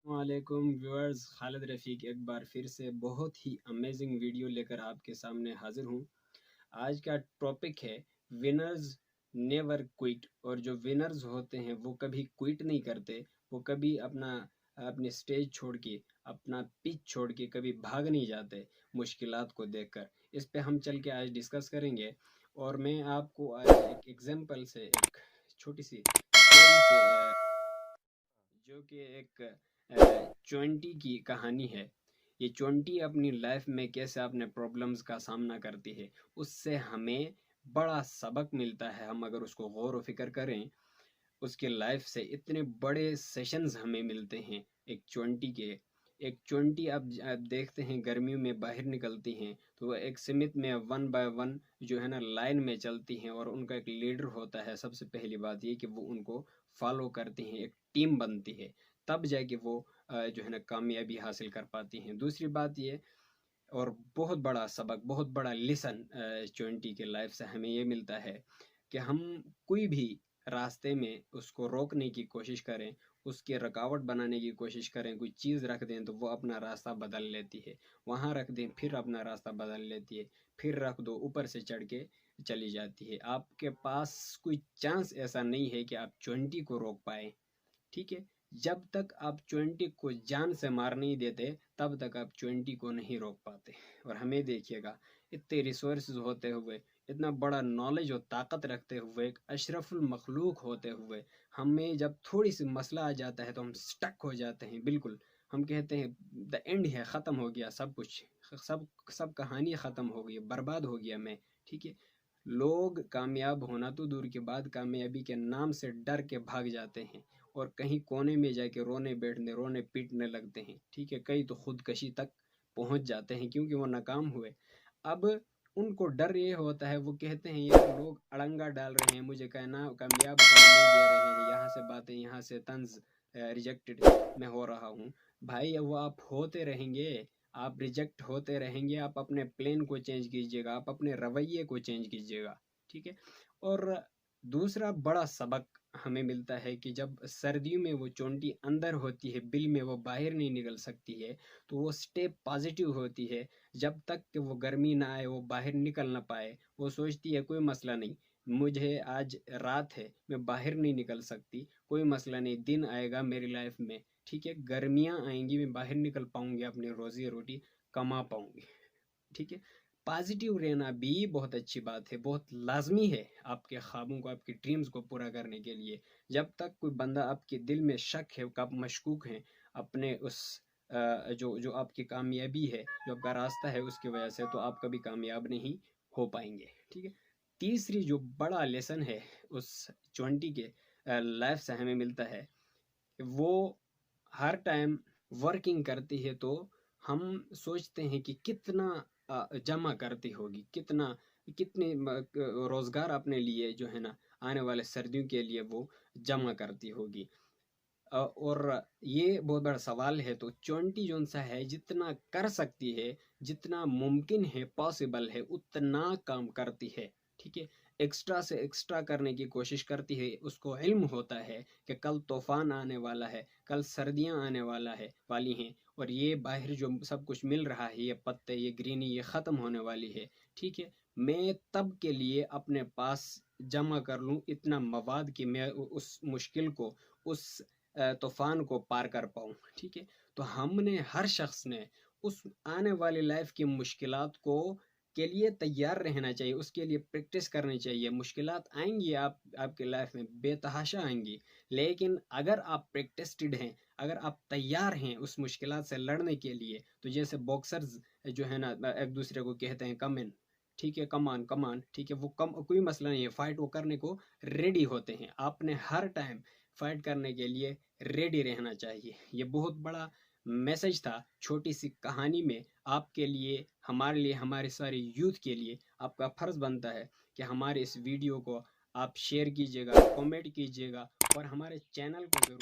वालेकुम व्यूअर्स, खालिद रफ़ीक एक बार फिर से बहुत ही अमेजिंग वीडियो लेकर आपके सामने हाजिर हूँ। आज का टॉपिक है विनर्स नेवर क्विट। और जो विनर्स होते हैं वो कभी क्विट नहीं करते, वो कभी अपनी स्टेज छोड़ के, अपना पिच छोड़ के कभी भाग नहीं जाते मुश्किलात को देखकर। इस पे हम चल के आज डिस्कस करेंगे। और मैं आपको आज एक एग्जांपल से, एक छोटी सी स्टोरी से, जो कि एक चोंटी की कहानी है। ये चोंटी अपनी लाइफ में कैसे अपने प्रॉब्लम्स का सामना करती है, उससे हमें बड़ा सबक मिलता है। हम अगर उसको गौर व फिक्र करें, उसके लाइफ से इतने बड़े सेशंस हमें मिलते हैं एक चोंटी के। एक चोंटी अब देखते हैं गर्मियों में बाहर निकलती हैं तो वो एक सीमित में वन बाय वन जो है ना लाइन में चलती हैं, और उनका एक लीडर होता है। सबसे पहली बात ये कि वो उनको फॉलो करती हैं, एक टीम बनती है, तब जाके वो जो है ना कामयाबी हासिल कर पाती हैं। दूसरी बात ये, और बहुत बड़ा सबक, बहुत बड़ा लेसन चोंटी के लाइफ से हमें ये मिलता है कि हम कोई भी रास्ते में उसको रोकने की कोशिश करें, उसकी रुकावट बनाने की कोशिश करें, कोई चीज़ रख दें तो वो अपना रास्ता बदल लेती है। वहाँ रख दें फिर अपना रास्ता बदल लेती है, फिर रख दो ऊपर से चढ़ के चली जाती है। आपके पास कोई चांस ऐसा नहीं है कि आप चोंटी को रोक पाए। ठीक है, जब तक आप चोंटी को जान से मार नहीं देते तब तक आप चोंटी को नहीं रोक पाते। और हमें देखिएगा, इतने रिसोर्सेज होते हुए, इतना बड़ा नॉलेज और ताकत रखते हुए, एक अशरफुल मखलूक होते हुए, हमें जब थोड़ी सी मसला आ जाता है तो हम स्टक हो जाते हैं। बिल्कुल हम कहते हैं द एंड है, ख़त्म हो गया सब कुछ, सब सब कहानी ख़त्म हो गई, बर्बाद हो गया मैं। ठीक है, लोग कामयाब होना तो दूर के बाद कामयाबी के नाम से डर के भाग जाते हैं और कहीं कोने में जाके रोने पीटने लगते हैं। ठीक है, कई तो खुदकशी तक पहुंच जाते हैं क्योंकि वो नाकाम हुए। अब उनको डर ये होता है, वो कहते हैं यार लोग अड़ंगा डाल रहे हैं, मुझे कहना कामयाब होने नहीं दे रहे हैं, यहाँ से बातें, यहाँ से तंज, रिजेक्टेड मैं हो रहा हूँ। भाई वो आप होते रहेंगे, आप रिजेक्ट होते रहेंगे। आप अपने प्लान को चेंज कीजिएगा, आप अपने रवैये को चेंज कीजिएगा। ठीक है। और दूसरा बड़ा सबक हमें मिलता है कि जब सर्दियों में वो चोंटी अंदर होती है, बिल में वो बाहर नहीं निकल सकती है, तो वो स्टेप पॉजिटिव होती है। जब तक कि वो गर्मी ना आए, वो बाहर निकल ना पाए, वो सोचती है कोई मसला नहीं, मुझे आज रात है, मैं बाहर नहीं निकल सकती, कोई मसला नहीं, दिन आएगा मेरी लाइफ में। ठीक है, गर्मियाँ आएंगी, मैं बाहर निकल पाऊंगी, अपनी रोजी रोटी कमा पाऊंगी। ठीक है, पॉजिटिव रहना भी बहुत अच्छी बात है, बहुत लाजमी है आपके ख्वाबों को, आपकी ड्रीम्स को पूरा करने के लिए। जब तक कोई बंदा आपके दिल में शक है, आप मशकूक हैं अपने उस जो जो आपकी कामयाबी है, जो आपका रास्ता है, उसकी वजह से, तो आप कभी कामयाब नहीं हो पाएंगे। ठीक है, तीसरी जो बड़ा लेसन है उस चोंटी के लाइफ से हमें मिलता है, वो हर टाइम वर्किंग करती है तो हम सोचते हैं कि कितना जमा करती होगी, कितना कितने रोजगार अपने लिए जो है ना आने वाले सर्दियों के लिए वो जमा करती होगी। और ये बहुत बड़ा सवाल है। तो चोंटी जोन सा है, जितना कर सकती है, जितना मुमकिन है, पॉसिबल है, उतना काम करती है। ठीक है, एक्स्ट्रा से एक्स्ट्रा करने की कोशिश करती है। उसको इल्म होता है कि कल तूफान आने वाला है, कल सर्दियां आने वाली हैं, और ये बाहर जो सब कुछ मिल रहा है, ये पत्ते, ये ग्रीनी, ये ख़त्म होने वाली है। ठीक है, मैं तब के लिए अपने पास जमा कर लूँ इतना मवाद कि मैं उस मुश्किल को, उस तूफान को पार कर पाऊँ। ठीक है, तो हमने, हर शख्स ने उस आने वाली लाइफ की मुश्किलात को के लिए तैयार रहना चाहिए, उसके लिए प्रैक्टिस करनी चाहिए। मुश्किलात आएंगी, आपके लाइफ में बेतहाशा आएंगी, लेकिन अगर आप प्रैक्टिस्ड हैं, अगर आप तैयार हैं उस मुश्किलात से लड़ने के लिए, तो जैसे बॉक्सर्स जो है ना एक दूसरे को कहते हैं कम इन, ठीक है, कमान कमान, ठीक है, वो कम कोई मसला नहीं है, फाइट वो करने को रेडी होते हैं। आपने हर टाइम फाइट करने के लिए रेडी रहना चाहिए। ये बहुत बड़ा मैसेज था छोटी सी कहानी में आपके लिए, हमारे लिए, हमारे सारे यूथ के लिए। आपका फ़र्ज़ बनता है कि हमारे इस वीडियो को आप शेयर कीजिएगा, कमेंट कीजिएगा, और हमारे चैनल को ज़रूर